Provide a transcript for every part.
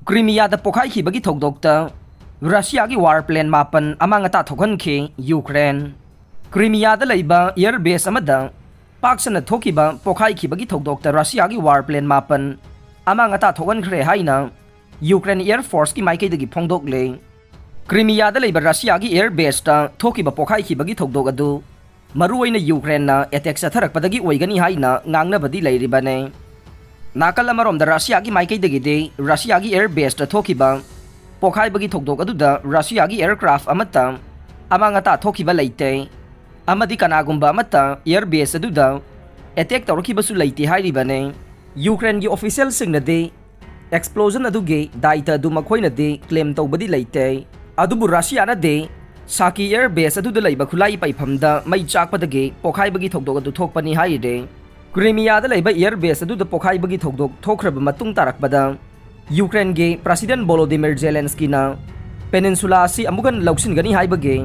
Crimea pokhaikhibagi thokdokta Russia-gi warplane mapan amang ata thokhanki Ukraine. Crimea leiba air base amada paksana thokiba pokhaikhibagi thokdokta Russia-gi warplane mapan amang ata thokhankhre haina Ukraine Air Force ki maikaidagi phongdokle. Crimea leiba Russia-gi air base ta thokiba pokhaikhibagi thokdok adu maruoina Ukraine na attack satharakpadagi oigani haina ngangnabadi leiribane. Nakal amarom da Russia-gi maikaidagi de Russia-gi air base ta thokiba pokhai bagi thokdok aduda Russia-gi aircraft amata amang ata thokiba leite amadi kanagumba amata air base aduda attack tawrakibasu leite hairibane. Ukraine gi official singna de explosion aduge daita du makhoina de claim tawbadi leite adubu Russia na de Saki air base aduda leiba khulai paifamda mai chakpadage pokhai bagi thokdok adu thokpani haide. Crimea da leiba air base aduda pokhai bagi thokdok thokraba matung tarakpada Ukraine ge President Volodymyr Zelensky na peninsula si amugan lauksin gani haibage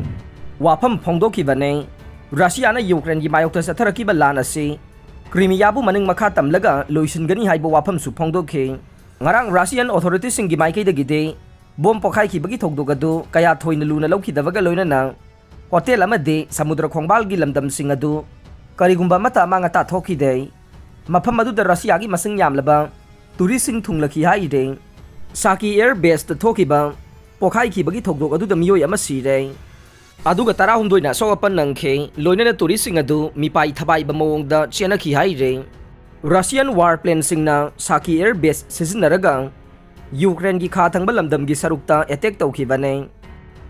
wafam phongdokibane. Russia na Ukraine gi mayokta satharakiba lan asi Crimea bu maning makha tamlaga loisin gani haiba wafam su phongdokhe. Ngarang Russian authorities singi maikaidagi de bom pokhai khibagi thokdok adu kaya thoina luna laukidabaga loinana hotel amade samudra khongbal gi lamdam sing adu karigumba mata manga ta thokide mafam adu da Russia gi masing yamlaba tourist sing thunglaki haide. Saki air base ta thokiba pokhai khibagi thokdok adu da miyoi ama sire aduga tara humdoina sogapan nangkhe loinana tourist sing adu mipai thabai ba mawongda chena khi haide. Russian warplane singna Saki air base sizinaraga Ukraine gi kha thangba lamdam gi sarukta attack tawkhibane.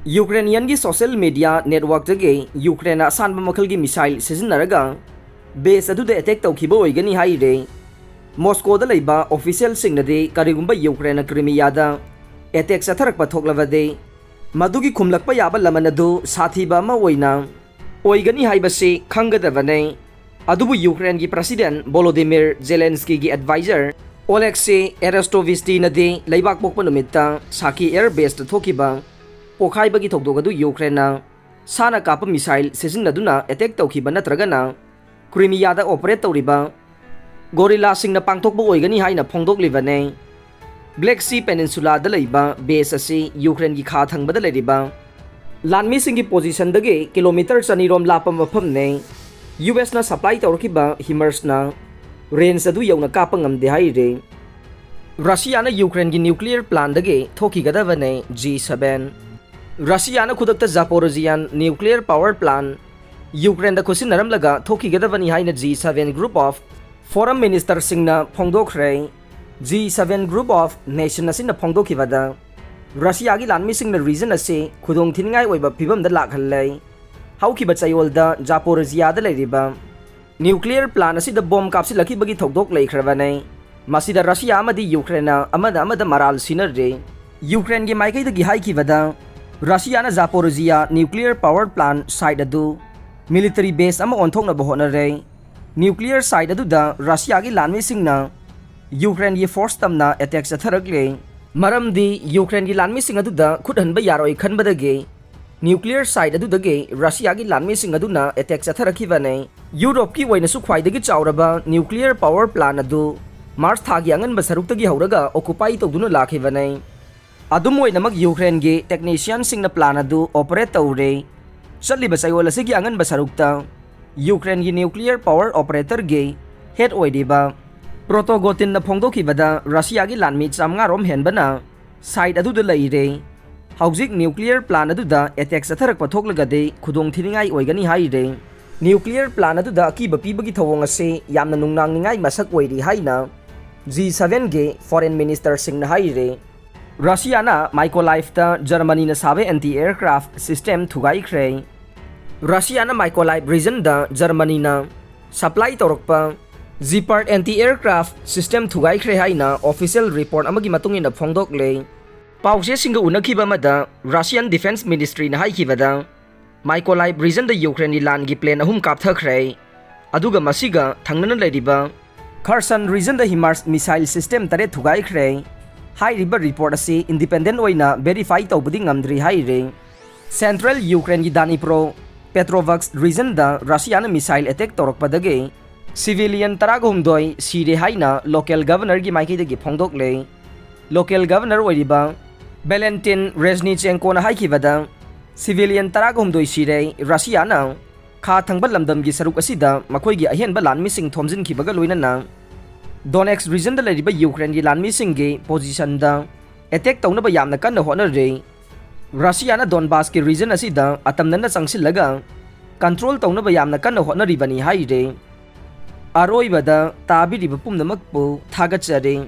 Ukrainian gi social media network dage Ukraine asanba makhal gi missile sizinaraga base adu de attack tawkhiba oigani haide. Moscow da leiba official singna de karigumba Ukraine Crimea da attack satharakpa thoklawade madugi khumlakpa yaba lamanadu sathiba ma oina oigani haibase khanggadabane. Adubu Ukraine gi President Volodymyr Zelensky gi advisor Oleksiy Arestovsky na de leibak pokpa numitta Saki air base ta thokiba pokhai bagi thokdok adu Ukraine na sana kapa missile sizinaduna attack tawkhiba natragana Crimea da operate tawriba gorilla singna pangthokba oigani haina phongdoklibane. Black Sea Peninsula da leiba base asi Ukraine gi kha thangbada leiriba lanmi singi position dage kilometer chanirom lapa mafam ne US na supply tawrakiba HIMARS na range adu yauna kapa ngamde haire. Russia na Ukraine gi nuclear plant dage Thokhigadabani G7 Russia na khudakta Zaporizhian nuclear power plant Ukraine da khusinnaramlaga Thokhigadabani haina G7 group of foreign minister singna phongdokhre. G7 group of nation asina phongdokhibada Russia gi lanmi singna region ase khudong thingai oiba phibam da lakhallai haukiba chayolda Zaporizhia da leiriba nuclear plant asida bomb kapsilaki bagi thokdok leikhrabane. Masida Russia amadi Ukraine amada maral sinarre. Ukraine gi maikaidagi haikibada Russia na Zaporizhia nuclear power plant site adu military base ama onthokna bohonare. Nuclear site adu da Russia gi lanmi singna Ukraine gi force tamna attack satharakle maramdi Ukraine gi lanmi sing adu da khudhanba yaroi khanbadage nuclear site adu dage Russia gi lanmi sing adu na attack satharakibane. Europe ki waina su khwaidagi chawraba nuclear power plant adu March thagi angan basaruktagi hauraga occupy tawduna lakhibane. Adum oinamak Ukraine gi technician singna plant adu operate tawre chatliba chayol asigi angan basarukta Ukraine gi nuclear power operator gi head oidiba Protogotin na phongdokhibada Russia gi lanmi chamnga rom henbana site adu da leire. Haujik nuclear plant adu da attack satharak pathoklaga de khudong thiningai oigani haire. Nuclear plant adu da akiba pibagi thawong ase yamna nungnangningai masak oiri haina G7 ge foreign minister singna haire. Russia na Mykolaiv ta Germany na sabe anti-aircraft system thugaikre. Russia na Mykolaiv region da Germany na supply torokpa Zipart anti-aircraft system thugaikre haina official report amagi matungina phongdokle. Pause singa unakhiba mada Russian Defense Ministry na haikibada Mykolaiv region da Ukraine land gi plane ahum kapthakre aduga masiga thangnana leiriba Kherson region da HIMARS missile system tare thugaikre. High river report ase independent oina verify tawbudi ngamdri haire. Central Ukraine gi Dnipro Petrovsk region da Russia na missile attack torokpadage civilian taragumdoi sire haina local governor gi maikidagi phongdokle. local governor oiriba Valentin Reznichenko na haikibada civilian taragumdoi sire Russia na kha thangba lamdam gi saruk asida makoi gi ahen ba lanmi sing thomjin khibaga loinana Donetsk region da leriba Ukraine gi lanmi sing gi position da attack tawnaba yamna kanna honare Russia na Donbas ki region asida atamna na changsilaga control tawnaba yamna kanna honaribani haire aroibada tabiriba pumnamakpu thagachare